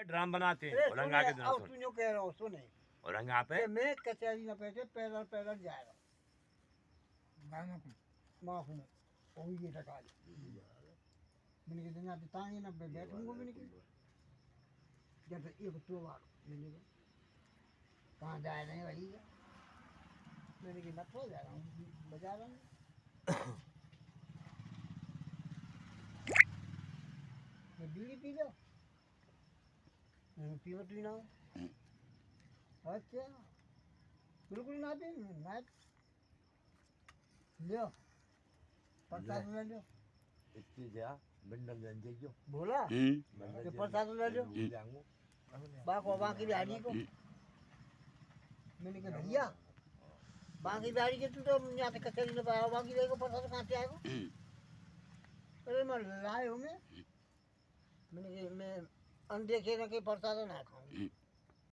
drum बनाते हैं अरे औरंगा के दिन अब सुन तू जो कह रहा हो सुने औरंगा पे कि मैं कचहरी न पैसे पैदल पैदल जाएगा माफ में वो ये टका मैंने कहा दिन आते तांगे ना बैठूंगा मैंने कहा जब एक तो बार मैंने कहा कहाँ जाए नहीं भाई मैंने कहा नटवा जा रहा हूँ बजा रहा हूँ बीड़ी पी लो पीवट भी ना हो अच्छा बिल्कुल ना पी ना लो प्रसाद ले लो इसकी जा बंडल ले जाइयो बोला ये प्रसाद ले लो बाको बाकी बिहारी को मैंने कहा भैया बाकी बिहारी के तू तो यहाँ से कचहरी में पाया बाकी देखो प्रसाद कहाँ से आएगा अरे मैं लाए हूँ मैंने कहा मैं अनदेखे ना के प्रसाद ना खाऊं